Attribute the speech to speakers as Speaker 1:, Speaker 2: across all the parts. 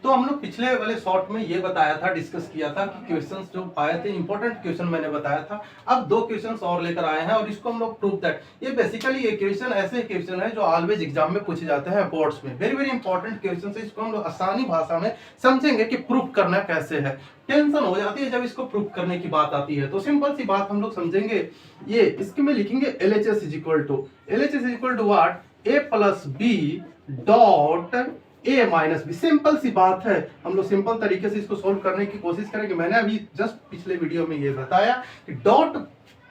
Speaker 1: तो हम लोग पिछले वाले शॉर्ट में ये बताया था, डिस्कस किया था कि क्वेश्चंस जो आए थे इंपॉर्टेंट क्वेश्चन मैंने बताया था। अब दो क्वेश्चंस और लेकर आए हैं और इसको हम लोग प्रूव दैट ये बेसिकली ये क्वेश्चन ऐसे क्वेश्चन है जो ऑलवेज एग्जाम में पूछे जाते हैं बोर्ड्स में, वेरी वेरी इंपॉर्टेंट क्वेश्चन है। इसको हम लोग आसानी भाषा में समझेंगे कि प्रूव करना कैसे है। टेंशन हो जाती है जब इसको प्रूव करने की बात आती है, तो सिंपल सी बात हम लोग समझेंगे। ये इसके में लिखेंगे LHS is equal to what, a plus b dot a minus b. Simple सी बात है, हम लोग सिंपल तरीके से इसको सोल्व करने की कोशिश करेंगे। मैंने अभी जस्ट पिछले वीडियो में ये बताया कि डॉट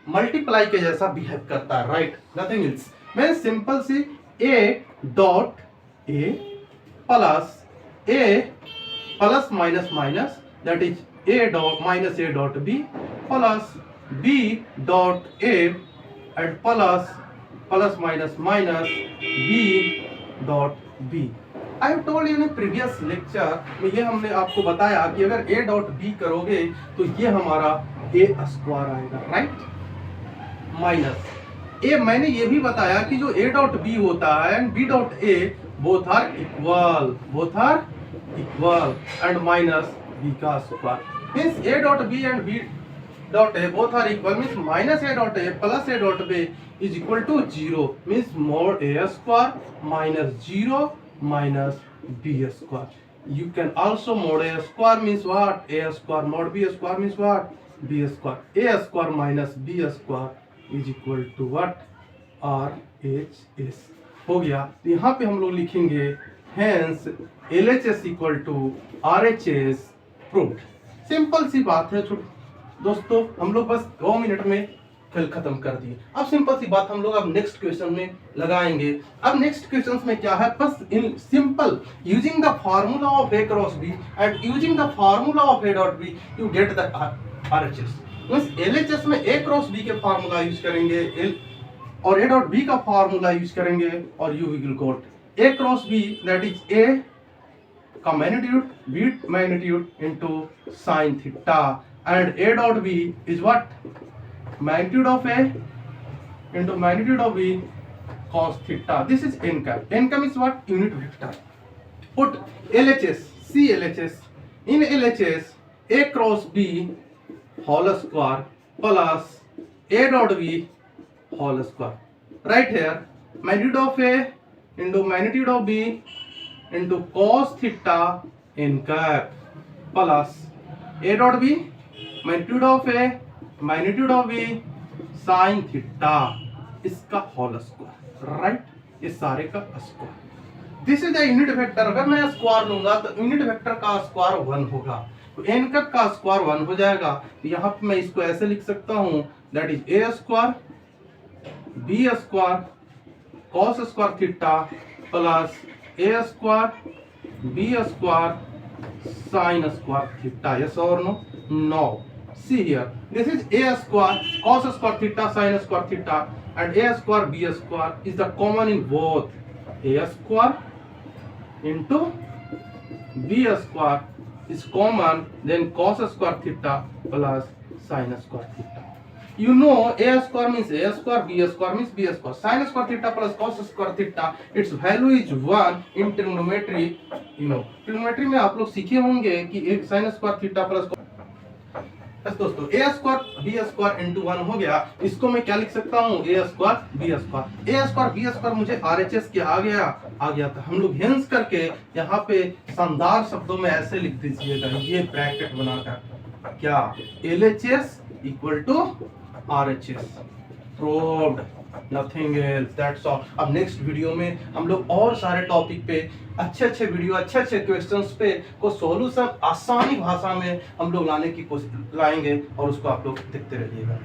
Speaker 1: मल्टीप्लाई के जैसा बिहेव करता है, राइट, नथिंग एल्स। मैं सिंपल सी a dot a plus minus minus that is a dot minus a dot b plus b dot a and plus minus minus b dot b। I have told you in previous lecture में ये हमने आपको बताया कि अगर a dot b करोगे तो ये हमारा a स्क्वायर आएगा, राइट, माइनस a। मैंने ये भी बताया कि जो a डॉट b होता है and b dot a both are equal and minus b का square means a dot b and b dot a both are equal means minus a dot a plus a dot b is equal to 0 means mod a square minus 0 minus b square. You can also mod a square means what, a square mod b square means what, b square. A square minus b square is equal to what, RHS हो गया। तो यहाँ पे हम लोग लिखेंगे hence LHS equal to RHS proved। Simple सी बात है दोस्तों, हम लोग बस 2 मिनट में खेल खत्म कर दिए। अब सिंपल सी बात हम लोग अब नेक्स्ट क्वेश्चन में लगाएंगे। अब नेक्स्ट क्वेश्चन में क्या है, बस in simple using the formula of a cross b and using the formula of a dot b you get the RHS। Means LHS में a क्रॉस b के फार्मूला यूज करेंगे और a डॉट b का formula use करेंगे और you will get a cross b that is a का magnitude b magnitude into sin theta and a dot b is what, magnitude of a into magnitude of b cos theta. This is n cap. N cap is what, unit vector. Put LHS, see LHS. In LHS, a cross b whole square plus a dot b whole square. Right here, magnitude of a into magnitude of b into cos theta n cap plus a dot b magnitude of a magnitude of b sin theta इसका whole square, right, इस सारे का square. This is the unit vector. अगर मैं square लूंगा तो unit vector का square 1 होगा, तो n कप का स्क्वायर 1 हो जाएगा। तो यहाँ पे मैं इसको ऐसे लिख सकता हूँ that is a square b square cos square theta plus a square b square sin square theta. Yes और no? No. See here, this is a square cos square theta sin square theta and a square b square is the common in both. A square into b square is common, then cos square theta plus sin square theta. You know a square means a square, b square means b square, sin square theta plus cos square theta, its value is 1 in trigonometry. You know trigonometry में आप लोग सीखे होंगे कि एक sin square theta plus बस दोस्तों a square b square into 1 हो गया। इसको मैं क्या लिख सकता हूँ, a square b square. a square b square मुझे RHS के आ गया था। हम लोग हेंस करके यहाँ पे शानदार शब्दों में ऐसे लिख दीजिएगा, ये ब्रैकेट बनाकर क्या, LHS equal to RHS proved, nothing else, that's all. अब नेक्स्ट वीडियो में हम लोग और सारे टॉपिक पे अच्छे वीडियो अच्छे क्वेश्चंस पे को सॉल्यूशन आसानी भाषा में हम लोग लाने की कोशिश लाएंगे और उसको आप लोग देखते रहिएगा।